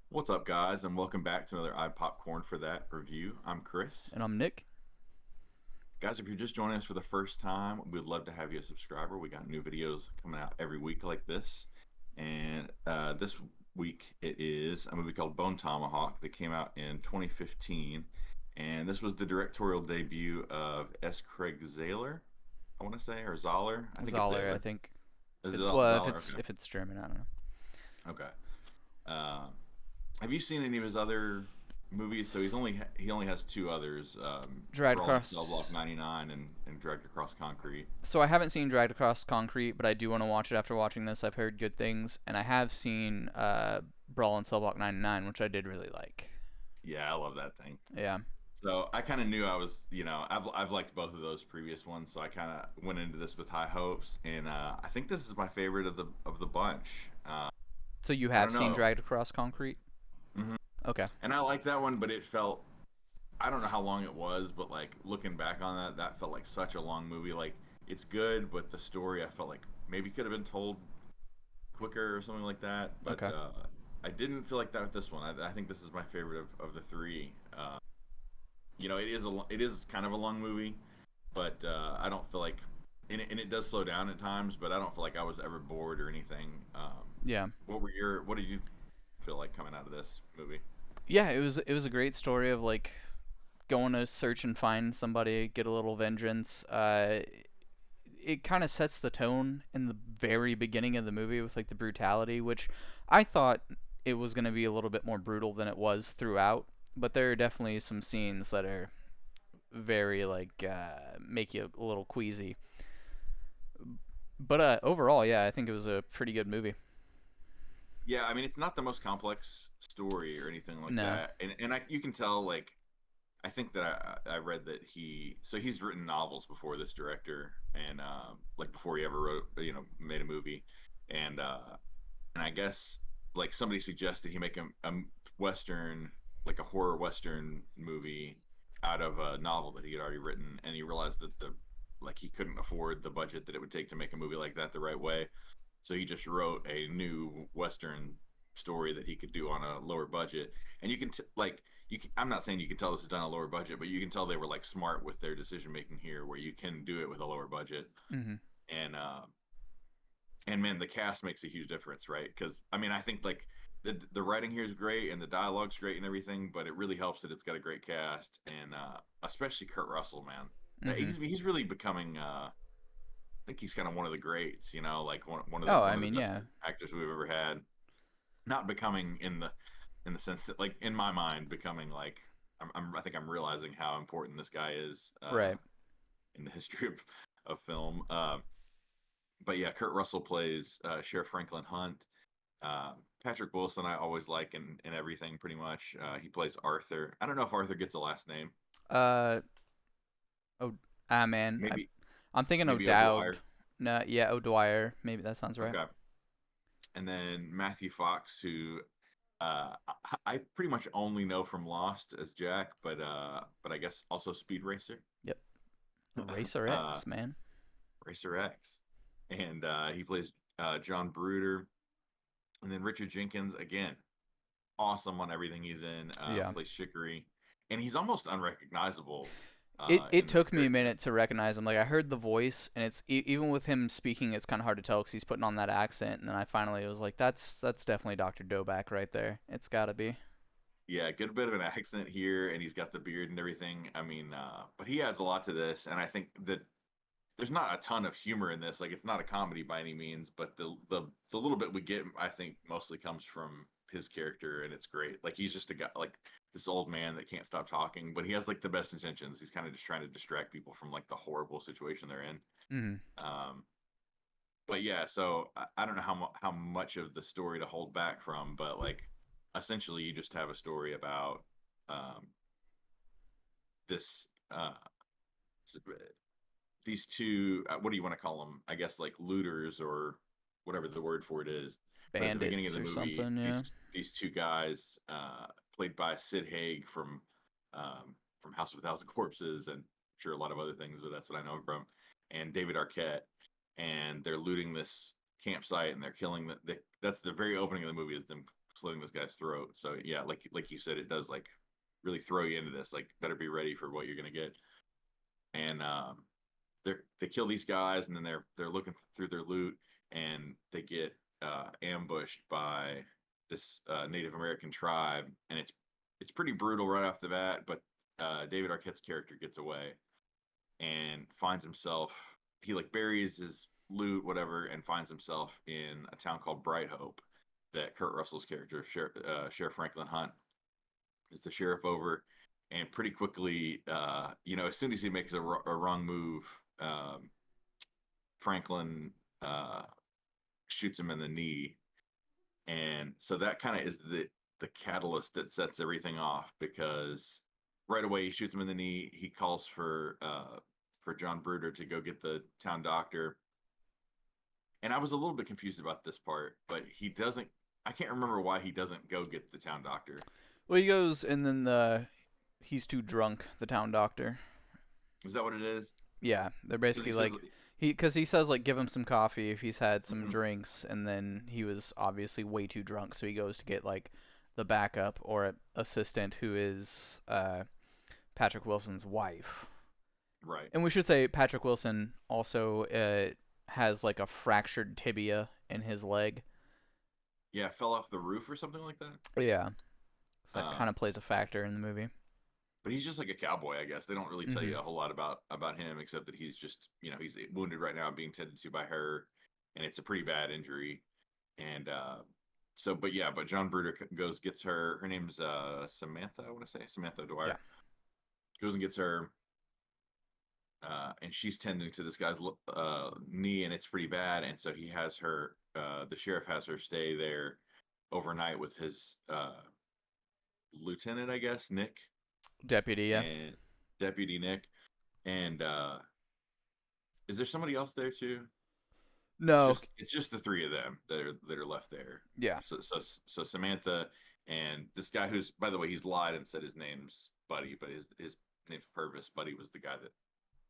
What's up, guys, and welcome back to another I Popcorn for That review. I'm Chris. And I'm Nick. Guys, if you're just joining us for the first time, we'd love to have you a subscriber. We got new videos coming out every week like this. And this week it is a movie called Bone Tomahawk that came out in 2015. And this was the directorial debut of S. Craig Zahler, I want to say, or Zahler. I think it's Zahler, I Zahler. think. Is it Well, Zahler? Okay. if it's German, I don't know. Okay. Uh, have you seen any of his other movies? So he only has two others: Dragged Brawl in Cell Block Across. 99 and Dragged Across Concrete. So I haven't seen Dragged Across Concrete, but I do want to watch it after watching this. I've heard good things, and I have seen Brawl in Cell Block 99, which I did really like. Yeah, I love that thing. Yeah. So I kind of knew I was, I've liked both of those previous ones, so I kind of went into this with high hopes, and I think this is my favorite of the bunch. So you I have don't seen know, Dragged Across Concrete? hmm Okay. and I like that one, but it felt I don't know how long it was, but like looking back on that, that felt like such a long movie. Like it's good, but the story I felt like maybe could have been told quicker or something like that. But Okay. I didn't feel like that with this one. I think this is my favorite of the three. It is kind of a long movie, but I don't feel like and it does slow down at times, but I don't feel like I was ever bored or anything. Yeah. What did you feel like coming out of this movie? Yeah, it was a great story of like going to search and find somebody, get a little vengeance. It kind of sets the tone in the very beginning of the movie with like the brutality, which I thought it was going to be a little bit more brutal than it was throughout. But there are definitely some scenes that are very like make you a little queasy. But overall, yeah, I think it was a pretty good movie. Yeah, I mean it's not the most complex story or anything like No. that, and you can tell like I think that I read that he's written novels before this director and like before he ever wrote made a movie and and I guess like somebody suggested he make a western like a horror western movie out of a novel that he had already written and he realized that the like he couldn't afford the budget that it would take to make a movie like that the right way, so he just wrote a new western story that he could do on a lower budget. And you can like I'm not saying you can tell this is done on a lower budget, but you can tell they were like smart with their decision making here, where you can do it with a lower budget. Mhm. And and man, the cast makes a huge difference, right? Because I mean, I think like the writing here is great and the dialogue's great and everything, but it really helps that it's got a great cast and especially Kurt Russell, man. Mhm. He's really becoming. I think he's kind of one of the greats, like Oh, I one of the mean, best yeah. actors we've ever had. Not becoming in the sense that like in my mind becoming like I think I'm realizing how important this guy is Right. in the history of film. But yeah, Kurt Russell plays Sheriff Franklin Hunt. Patrick Wilson I always like in everything pretty much. He plays Arthur. I don't know if Arthur gets a last name. Uh oh, man, Maybe I'm thinking maybe O'Dowd. O'Dwyer. No, yeah, O'Dwyer. Maybe that sounds right. Okay. And then Matthew Fox, who I pretty much only know from Lost as Jack, but I guess also Speed Racer, Yep. Racer uh, X, man. Racer X, and he plays John Bruder, and then Richard Jenkins again, awesome on everything he's in. Yeah. Plays Chicory, and he's almost unrecognizable It in this took me a character. minute to recognize him. Like I heard the voice, and it's even with him speaking, it's kind of hard to tell because he's putting on that accent. And then I finally was like, that's definitely Dr. Doback right there. It's gotta be. Yeah, good bit of an accent here, and he's got the beard and everything. I mean, but he adds a lot to this, and I think that there's not a ton of humor in this. Like it's not a comedy by any means, but the little bit we get, I think, mostly comes from his character, and it's great. Like he's just a guy, like this old man that can't stop talking, but he has like the best intentions. He's kind of just trying to distract people from like the horrible situation they're in. Hmm. Um, but yeah, so I don't know how much of the story to hold back from, but like essentially, you just have a story about um, this. These two what do you want to call them, I guess, like looters or whatever the word for it is, but at the beginning of Bandits the or movie something. Yeah. these two guys played by Sid Haig from House of a Thousand Corpses and sure a lot of other things, but that's what I know him from, and David Arquette, and they're looting this campsite and they're killing that's the very opening of the movie is them slitting this guy's throat. So yeah, like you said, it does like really throw you into this. Like, better be ready for what you're gonna get. And they kill these guys, and then they're looking through their loot, and they get ambushed by this Native American tribe, and it's pretty brutal right off the bat. But David Arquette's character gets away and finds himself. He like buries his loot, whatever, and finds himself in a town called Bright Hope. That Kurt Russell's character, Sheriff Franklin Hunt, is the sheriff over, and pretty quickly, as soon as he makes a wrong move, um, Franklin shoots him in the knee, and so that kind of is the catalyst that sets everything off, because right away he shoots him in the knee. He calls for John Bruder to go get the town doctor, and I was a little bit confused about this part, but he doesn't. I can't remember why he doesn't go get the town doctor. Well, he goes, and then he's too drunk. The town doctor. Is that what it is? Yeah, they're Because he basically says, like because he says like give him some coffee if he's had some mhm, drinks, and then he was obviously way too drunk, so he goes to get like the backup or assistant who is Patrick Wilson's wife. right. And we should say Patrick Wilson also has like a fractured tibia in his leg. Yeah, fell off the roof or something like that. Yeah, so that kind Um, of plays a factor in the movie. but he's just like a cowboy, I guess. They don't really tell Hmm. you a whole lot about him, except that he's just, he's wounded right now, being tended to by her, and it's a pretty bad injury. And but yeah, but John Bruder goes, gets her. Her name's Samantha, I want to say Samantha Yeah, Dwyer. Goes and gets her, and she's tending to this guy's knee, and it's pretty bad. And so he has her. The sheriff has her stay there overnight with his lieutenant, I guess, Nick, deputy. Yeah. and Deputy Nick. And is there somebody else there too? It's No. just it's just the three of them that are left there. Yeah. So Samantha and this guy, who's, by the way, he's lied and said his name's Buddy, but his name's Purvis. Buddy was the guy that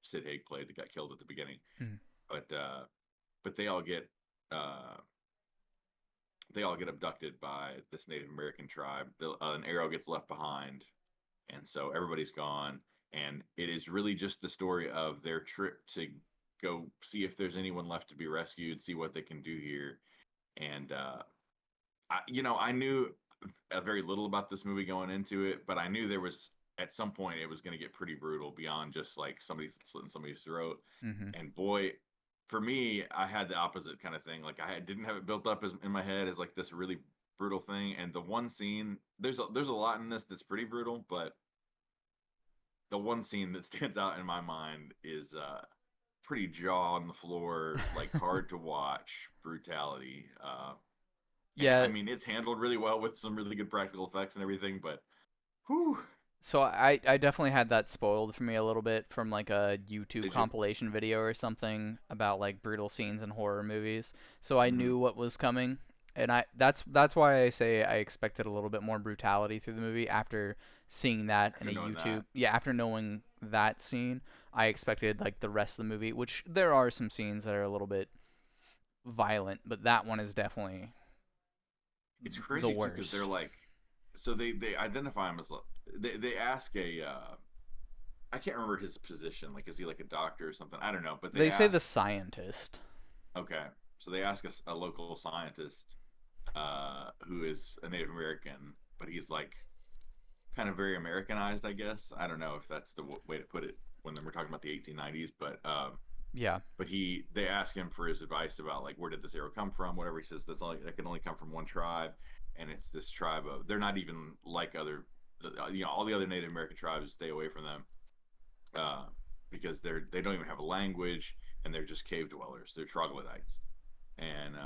Sid Haig played that got killed at the beginning. Mhm. But they all get uh they all get abducted by this Native American tribe. An arrow gets left behind, and so everybody's gone. And it is really just the story of their trip to go see if there's anyone left to be rescued, see what they can do here. And I knew very little about this movie going into it, but I knew there was, at some point, it was going to get pretty brutal beyond just like somebody slitting somebody's throat. Hmm. And boy, for me, I had the opposite kind of thing. Like, didn't have it built up in my head as like this really brutal thing. And the one scene, there's a lot in this that's pretty brutal, but the one scene that stands out in my mind is pretty jaw on the floor, like hard to watch brutality. And I Yeah. mean, it's handled really well with some really good practical effects and everything, but whew, So I definitely had that spoiled for me a little bit from like a YouTube did you? compilation video or something about like brutal scenes in horror movies. So I Mm-hmm. knew what was coming, and that's why I say I expected a little bit more brutality through the movie after seeing that in After a knowing YouTube. that, Yeah, after knowing that scene, I expected like the rest of the movie, which there are some scenes that are a little bit violent, but that one is definitely it's the crazy too, because they're worst. like, so they identify him as, they ask I can't remember his position. Like, is he like a doctor or something? I don't know, but they They say the ask. scientist. Okay, so they ask a local scientist who is a Native American, but he's like kind of very Americanized, I guess. I don't know if that's the way to put it when we're talking about the 1890s, Yeah. but they ask him for his advice about like, where did this arrow come from, whatever. He says that can only come from one tribe, and it's this tribe of, they're not even like other, all the other Native American tribes, stay away from them, uh, because they don't even have a language, and they're just cave dwellers. They're troglodytes, and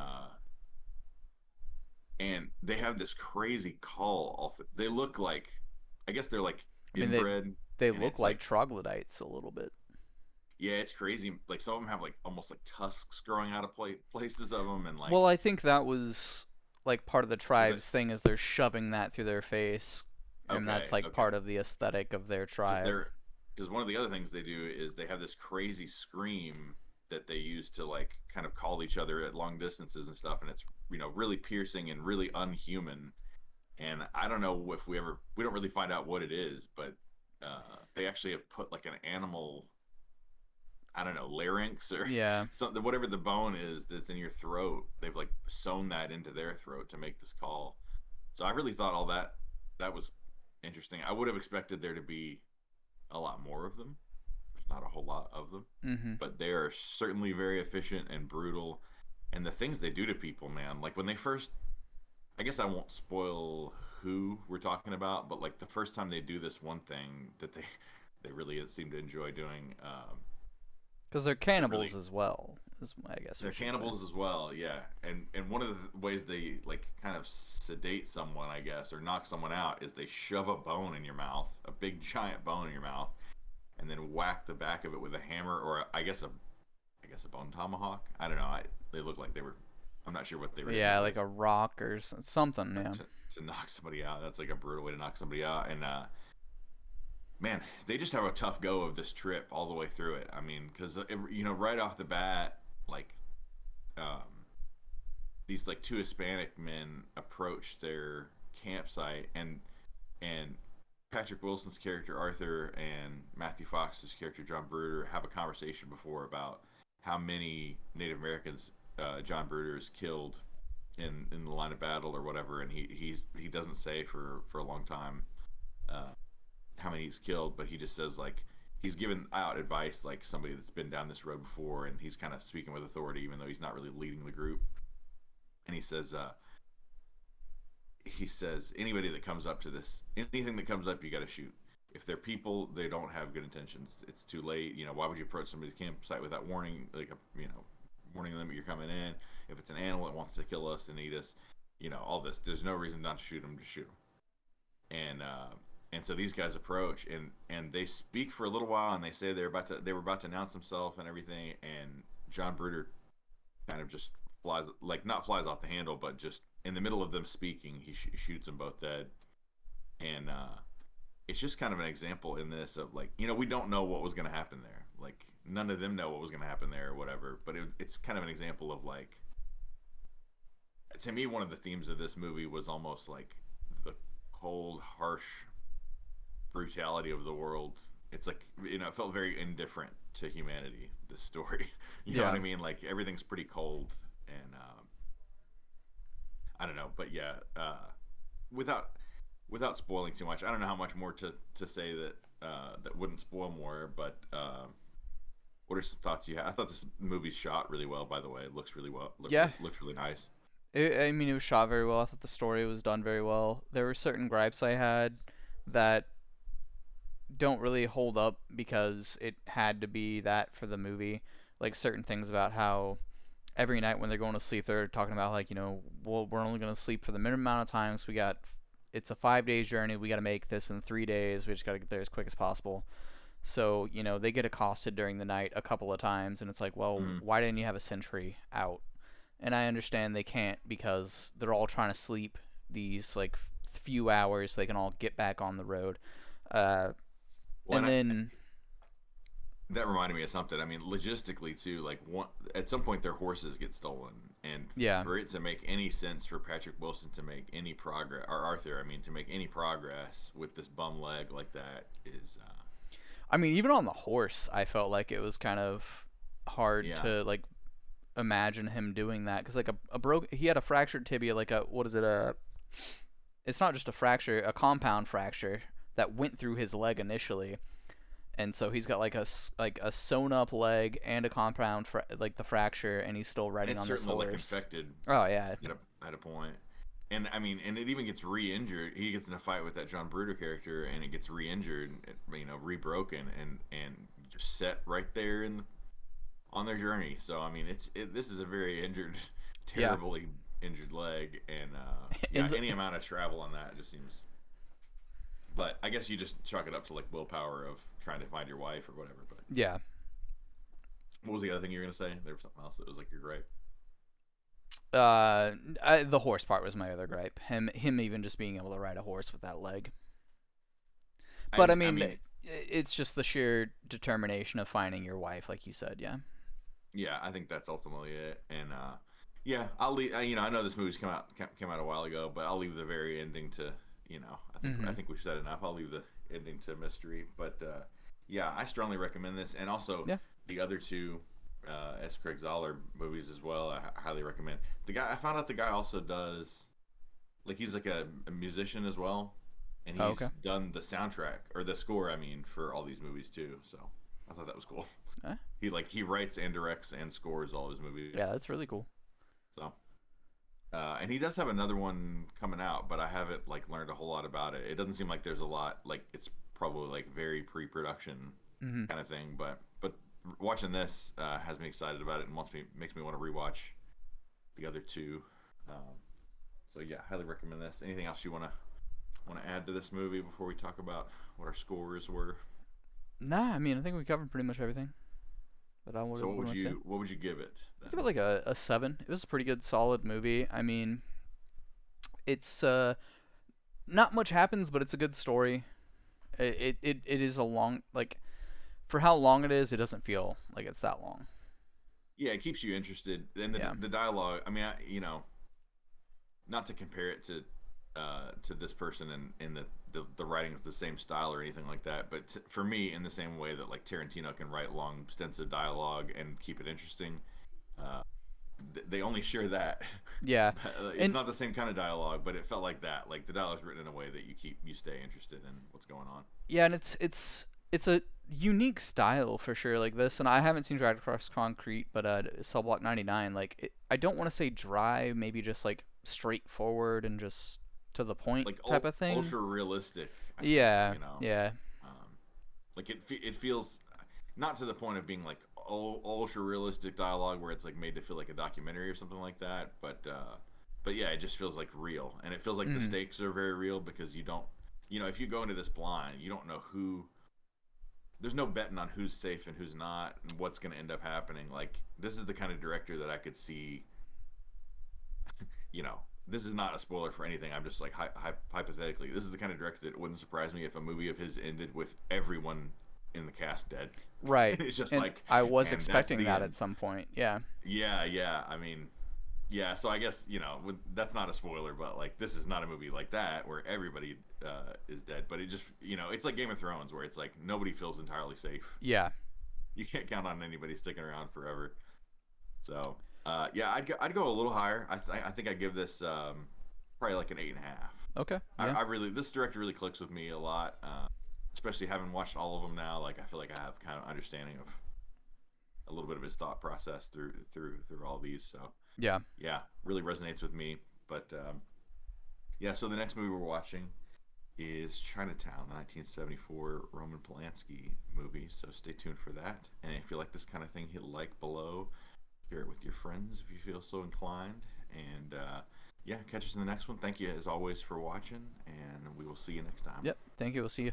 they have this crazy call off. They look like, I guess they're like I mean, they inbred, they and look it's like like, troglodytes a little bit. yeah, it's crazy. Like, some of them have like almost like tusks growing out of places of them, and like, Well, I think that was like part of the was it tribe's thing is they're shoving that through their face, and that's okay? like Okay, part of the aesthetic of their because tribe. one of the other things they do is they have this crazy scream that they use to like kind of call each other at long distances and stuff, and it's really piercing and really unhuman. and I don't know if we don't really find out what it is, but they actually have put like an animal, I don't know, larynx or Yeah, something, whatever the bone is that's in your throat. They've like sewn that into their throat to make this call. So I really thought all that was interesting. I would have expected there to be a lot more of them. There's not a whole lot of them, mhm, but they are certainly very efficient and brutal. And the things they do to people, man, like when they first, I guess I won't spoil who we're talking about, but like the first time they do this one thing that they really seem to enjoy doing, because they're that cannibals really as well, is I guess we they're should say. cannibals as well, yeah. And one of the ways they like kind of sedate someone, I guess, or knock someone out is they shove a bone in your mouth, a big giant bone in your mouth, and then whack the back of it with a hammer or I guess a bone tomahawk. I don't know. They look like they were. I'm not sure what they were hitting Yeah, you like with a rock or something. Yeah. to knock somebody out. That's like a brutal way to knock somebody out. And man, they just have a tough go of this trip all the way through it. I mean, because right off the bat, like um, these like two Hispanic men approach their campsite, and Patrick Wilson's character Arthur and Matthew Fox's character John Bruder have a conversation before about how many Native Americans John Bruder has killed in the line of battle or whatever, and he doesn't say for a long time uh, how many he's killed, but he just says like he's given out advice like somebody that's been down this road before, and he's kind of speaking with authority even though he's not really leading the group. And he says anybody that comes up to this, anything that comes up, you got to shoot. If they're people, they don't have good intentions. It's too late. Why would you approach somebody's campsite without warning, like warning them you're coming in? If it's an animal that wants to kill us and eat us, all this. There's no reason not to shoot them. Just shoot them. And so these guys approach and they speak for a little while and they say they were about to announce themselves and everything. And John Bruder kind of just flies, like not flies off the handle, but just in the middle of them speaking, he shoots them both dead. And it's just kind of an example in this of like we don't know what was going to happen there. Like none of them know what was going to happen there or whatever. But it's kind of an example of like, to me, one of the themes of this movie was almost like the cold, harsh brutality of the world. It's like it felt very indifferent to humanity. This story, you know what Yeah. I mean? Like everything's pretty cold, and I don't know, but yeah, without without spoiling too much, I don't know how much more to say that wouldn't spoil more. But what are some thoughts you have? I thought this movie's shot really well. By the way, it looks really well. Yeah. Looks really nice. I mean, it was shot very well. I thought the story was done very well. There were certain gripes I had that don't really hold up because it had to be that for the movie. Like certain things about how every night when they're going to sleep, they're talking about like, well, we're only going to sleep for the minimum amount of time. So it's a 5 day journey. We got to make this in 3 days. We just got to get there as quick as possible. So, they get accosted during the night a couple of times, and it's like, well, Mm-hmm. why didn't you have a sentry out? And I understand they can't because they're all trying to sleep these like few hours so they can all get back on the road. Uh, Well, and then that reminded me of something. I mean, logistically too. Like at some point, their horses get stolen, and yeah, for it to make any sense for Patrick Wilson to make any progress, or Arthur, I mean, to make any progress with this bum leg like that is, I mean even on the horse, I felt like it was kind of hard yeah, to like imagine him doing that because like he had a fractured tibia, like a what is it, a it's not just a fracture, a compound fracture that went through his leg initially, and so he's got like a sewn up leg and a compound like the fracture, and he's still and riding it's on this certainly like horse. infected Oh yeah, at a point. And I mean, and it even gets re-injured. He gets in a fight with that John Bruder character, and it gets re-injured, rebroken, and just set right there on their journey. So I mean, this is a very injured, yeah. terribly injured leg, and yeah, Ends any amount of travel on that just seems. But I guess you just chalk it up to like willpower of trying to find your wife or whatever. But yeah. what was the other thing you were gonna say? There was something else that was like your gripe. The horse part was my other gripe. Him even just being able to ride a horse with that leg. But I I mean, mean, it's just the sheer determination of finding your wife, like you said. Yeah. yeah, I think that's ultimately it. And Yeah, I'll leave. I know this movie's came out a while ago, but I'll leave the very ending to I Mm-hmm. think we've said enough. I'll leave the ending to mystery. But yeah, I strongly recommend this, and also Yeah. the other two S. Craig Zahler movies as well. I highly recommend. The guy I found out the guy also does like he's like a musician as well, and Oh, okay. he's done the soundtrack or the score. I mean, for all these movies too. So I thought that was cool. Eh, He writes and directs and scores all his movies. yeah, that's really cool. So and he does have another one coming out, but I haven't like learned a whole lot about it. It doesn't seem like there's a lot. Like it's probably like very pre-production Mm-hmm. kind of thing. But watching this has me excited about it and wants me makes me want to rewatch the other two. Um, so yeah, highly recommend this. Anything else you want to add to this movie before we talk about what our scores were? Nah, I mean, I think we covered pretty much everything that I would So want to say. what would you give it I then? give it like a 7. It was a pretty good, solid movie. I mean, it's not much happens, but it's a good story. It is a long like for how long it is. It doesn't feel like it's that long. Yeah, it keeps you interested. And Yeah. the dialogue. I mean, not to compare it to this person and the writing is the same style or anything like that, but for me, in the same way that like Tarantino can write long stints of dialogue and keep it interesting, uh, they only share that. Yeah. It's And not the same kind of dialogue, but it felt like that. Like the dialogue's written in a way that you stay interested in what's going on. yeah, and it's a unique style for sure like this. And I haven't seen Dragged Across Concrete, but Cell Block 99 I don't want to say dry, maybe just like straightforward and just to the point Like type of thing. ultra realistic, I think. Yeah. Yeah. Um, like it feels not to the point of being like ultra realistic dialogue where it's like made to feel like a documentary or something like that, but yeah, it just feels like real, and it feels like the Mhm. stakes are very real because you don't, if you go into this blind, you don't know who. There's no betting on who's safe and who's not, and what's going to end up happening. Like this is the kind of director that I could see. You know, this is not a spoiler for anything. I'm just like hypothetically, this is the kind of director that wouldn't surprise me if a movie of his ended with everyone in the cast dead. Right. And it's just And like, I was and that's expecting the that at end. some point. Yeah. Yeah, yeah. I mean, yeah. So I guess that's not a spoiler, but like this is not a movie like that where everybody is dead. But it just it's like Game of Thrones where it's like nobody feels entirely safe. Yeah. You can't count on anybody sticking around forever. So yeah, I'd go a little higher. I think I'd give this probably like an 8.5. Okay. Yeah. I really this director really clicks with me a lot, especially having watched all of them now. Like I feel like I have kind of understanding of a little bit of his thought process through all these. So Yeah. yeah, really resonates with me. But yeah, so the next movie we're watching is Chinatown, the 1974 Roman Polanski movie. So stay tuned for that. And if you like this kind of thing, hit like below, share it with your friends if you feel so inclined. And yeah, catch us in the next one. Thank you as always for watching, and we will see you next time. Yep. Thank you. We'll see you.